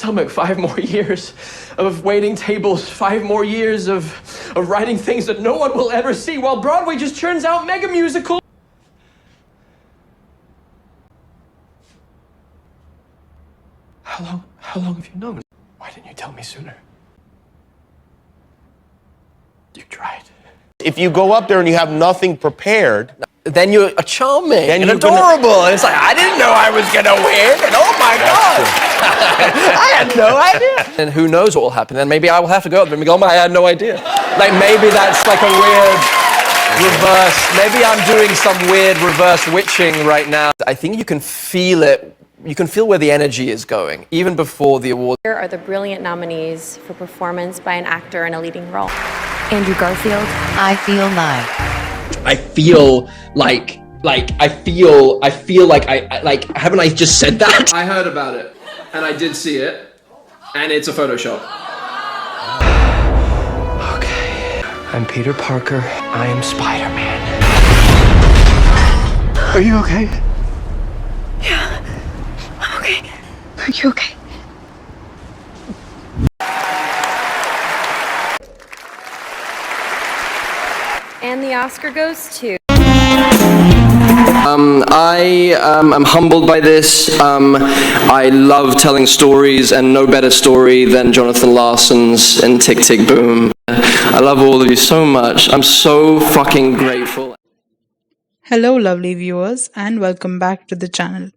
stomach, 5 more years of waiting tables, 5 more years of writing things that no one will ever see while Broadway just churns out mega musicals. How long have you known? Why didn't you tell me sooner? You tried. If you go up there and you have nothing prepared, then you're charming then and you're adorable. And it's like, I didn't know I was gonna win, and oh my God. I had no idea. And who knows what will happen? And maybe I will have to go up there and go, I had no idea. Like maybe that's like a weird reverse. Maybe I'm doing some weird reverse witching right now. I think you can feel it. You can feel where the energy is going, even before the award. Here are the brilliant nominees for performance by an actor in a leading role. Andrew Garfield. I feel like. I feel like haven't I just said that? I heard about it, and I did see it, and it's a Photoshop. Okay, I'm Peter Parker. I am Spider-Man. Are you okay? Yeah, I'm okay. Are you okay? And the Oscar goes to... I am humbled by this. I love telling stories, and no better story than Jonathan Larson's in Tick Tick Boom. I love all of you so much. I'm so fucking grateful. Hello lovely viewers, and welcome back to the channel.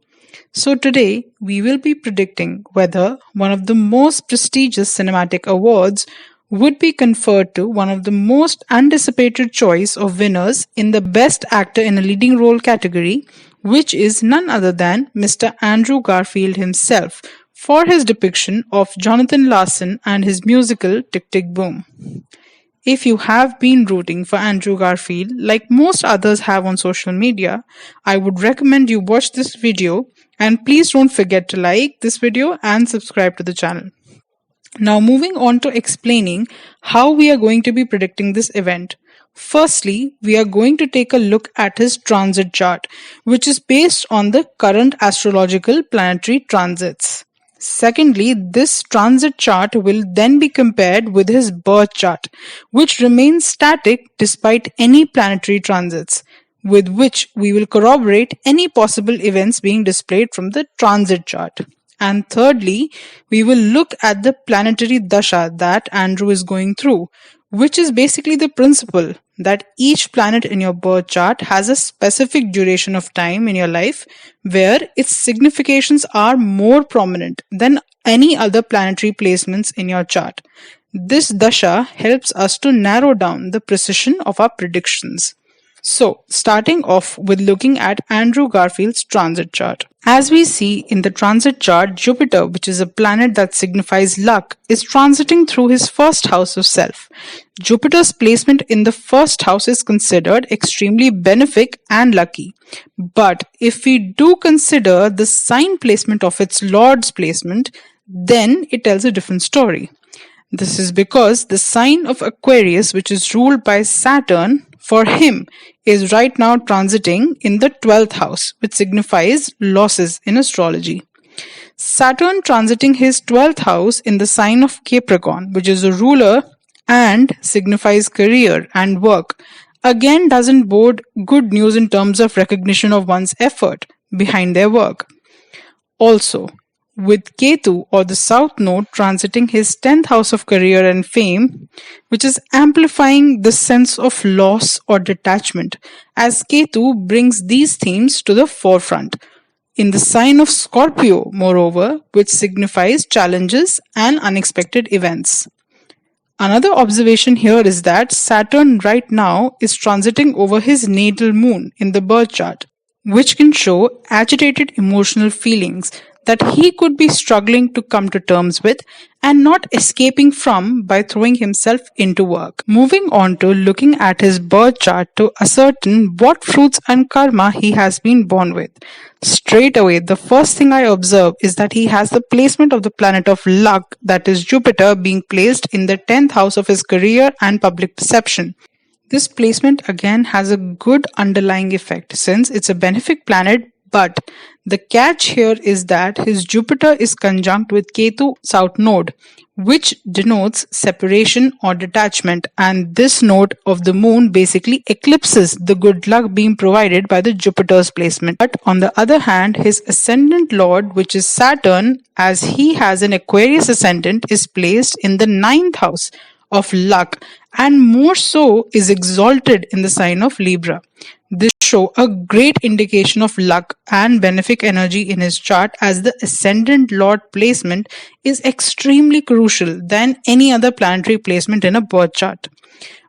So today we will be predicting whether one of the most prestigious cinematic awards would be conferred to one of the most anticipated choice of winners in the Best Actor in a Leading Role category, which is none other than Mr. Andrew Garfield himself for his depiction of Jonathan Larson and his musical Tick Tick Boom. If you have been rooting for Andrew Garfield like most others have on social media, I would recommend you watch this video, and please don't forget to like this video and subscribe to the channel. Now moving on to explaining how we are going to be predicting this event. Firstly, we are going to take a look at his transit chart, which is based on the current astrological planetary transits. Secondly, this transit chart will then be compared with his birth chart, which remains static despite any planetary transits, with which we will corroborate any possible events being displayed from the transit chart. And thirdly, we will look at the planetary dasha that Andrew is going through, which is basically the principle that each planet in your birth chart has a specific duration of time in your life where its significations are more prominent than any other planetary placements in your chart. This dasha helps us to narrow down the precision of our predictions. So, starting off with looking at Andrew Garfield's transit chart. As we see in the transit chart, Jupiter, which is a planet that signifies luck, is transiting through his first house of self. Jupiter's placement in the first house is considered extremely benefic and lucky. But if we do consider the sign placement of its Lord's placement, then it tells a different story. This is because the sign of Aquarius, which is ruled by Saturn, for him is right now transiting in the 12th house, which signifies losses in astrology. Saturn transiting his 12th house in the sign of Capricorn, which is a ruler and signifies career and work, again doesn't bode good news in terms of recognition of one's effort behind their work. Also, with Ketu or the South Node transiting his 10th house of career and fame, which is amplifying the sense of loss or detachment, as Ketu brings these themes to the forefront. In the sign of Scorpio, moreover, which signifies challenges and unexpected events. Another observation here is that Saturn right now is transiting over his natal moon in the birth chart, which can show agitated emotional feelings that he could be struggling to come to terms with and not escaping from by throwing himself into work. Moving on to looking at his birth chart to ascertain what fruits and karma he has been born with. Straight away, the first thing I observe is that he has the placement of the planet of luck, that is Jupiter, being placed in the 10th house of his career and public perception. This placement again has a good underlying effect since it's a benefic planet But the catch here is that his Jupiter is conjunct with Ketu South Node, which denotes separation or detachment, and this node of the moon basically eclipses the good luck being provided by the Jupiter's placement. But on the other hand, his ascendant lord, which is Saturn, as he has an Aquarius ascendant, is placed in the 9th house of luck, and more so is exalted in the sign of Libra. This shows a great indication of luck and benefic energy in his chart, as the ascendant lord placement is extremely crucial than any other planetary placement in a birth chart.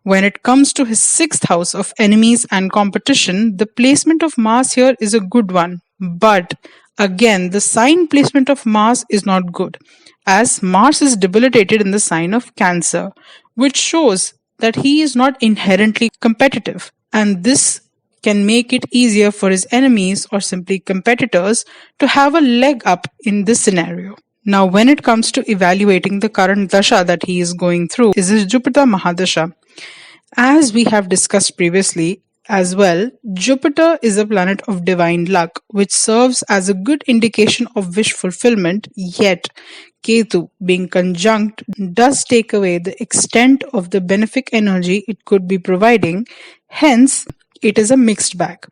When it comes to his 6th house of enemies and competition, the placement of Mars here is a good one, but again the sign placement of Mars is not good, as Mars is debilitated in the sign of Cancer, which shows that he is not inherently competitive, and this can make it easier for his enemies or simply competitors to have a leg up in this scenario. Now, when it comes to evaluating the current dasha that he is going through, is his Jupiter Mahadasha. As we have discussed previously as well, Jupiter is a planet of divine luck, which serves as a good indication of wish fulfillment, yet Ketu being conjunct does take away the extent of the benefic energy it could be providing, hence it is a mixed bag.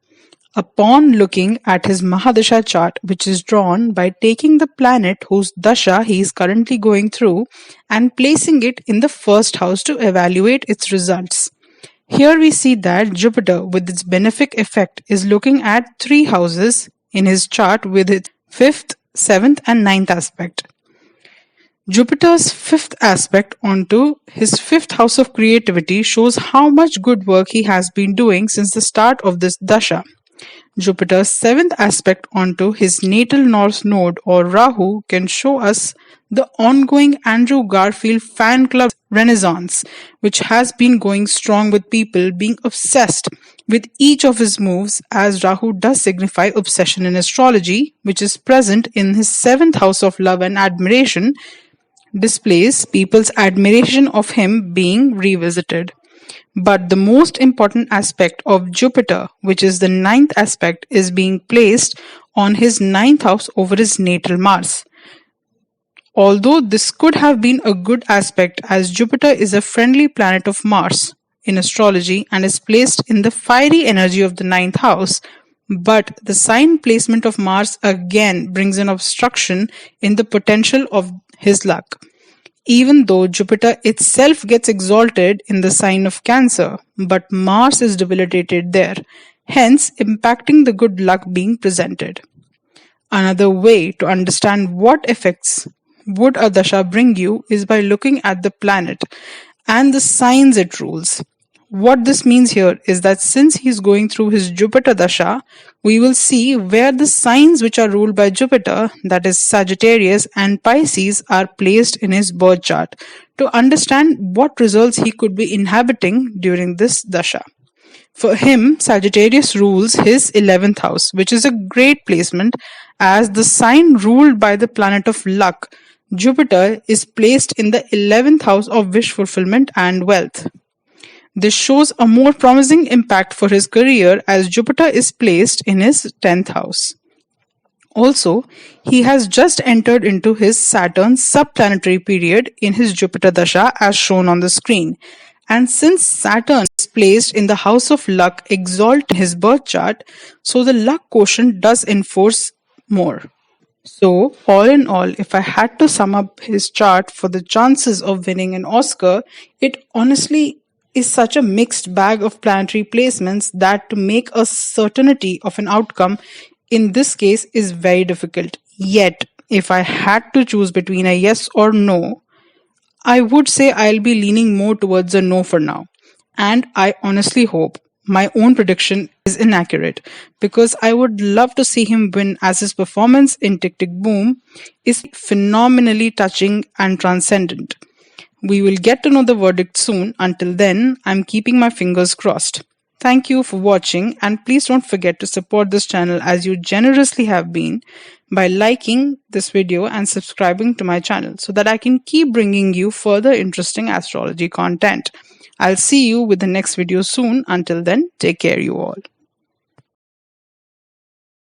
Upon looking at his Mahadasha chart, which is drawn by taking the planet whose dasha he is currently going through and placing it in the 1st house to evaluate its results. Here we see that Jupiter with its benefic effect is looking at 3 houses in his chart with its 5th, 7th and 9th aspect. Jupiter's 5th aspect onto his 5th house of creativity shows how much good work he has been doing since the start of this dasha. Jupiter's 7th aspect onto his natal north node or Rahu can show us the ongoing Andrew Garfield fan club renaissance, which has been going strong with people being obsessed with each of his moves, as Rahu does signify obsession in astrology, which is present in his 7th house of love and admiration, displays people's admiration of him being revisited. But the most important aspect of Jupiter, which is the 9th aspect, is being placed on his 9th house over his natal Mars. Although this could have been a good aspect, as Jupiter is a friendly planet of Mars in astrology and is placed in the fiery energy of the 9th house, but the sign placement of Mars again brings an obstruction in the potential of his luck. Even though Jupiter itself gets exalted in the sign of Cancer, but Mars is debilitated there, hence impacting the good luck being presented. Another way to understand what effects would a dasha bring you is by looking at the planet and the signs it rules. What this means here is that since he is going through his Jupiter dasha, we will see where the signs which are ruled by Jupiter, that is Sagittarius and Pisces, are placed in his birth chart to understand what results he could be inhabiting during this dasha. For him, Sagittarius rules his 11th house, which is a great placement, as the sign ruled by the planet of luck, Jupiter, is placed in the 11th house of wish fulfillment and wealth. This shows a more promising impact for his career, as Jupiter is placed in his 10th house. Also, he has just entered into his Saturn subplanetary period in his Jupiter dasha as shown on the screen. And since Saturn is placed in the house of luck exalt in his birth chart, so the luck quotient does enforce more. So, all in all, if I had to sum up his chart for the chances of winning an Oscar, it honestly is such a mixed bag of planetary placements that to make a certainty of an outcome in this case is very difficult. Yet, if I had to choose between a yes or no, I would say I'll be leaning more towards a no for now. And I honestly hope my own prediction is inaccurate, because I would love to see him win, as his performance in Tick Tick Boom is phenomenally touching and transcendent. We will get to know the verdict soon. Until then, I'm keeping my fingers crossed. Thank you for watching, and please don't forget to support this channel as you generously have been by liking this video and subscribing to my channel so that I can keep bringing you further interesting astrology content. I'll see you with the next video soon. Until then, take care you all.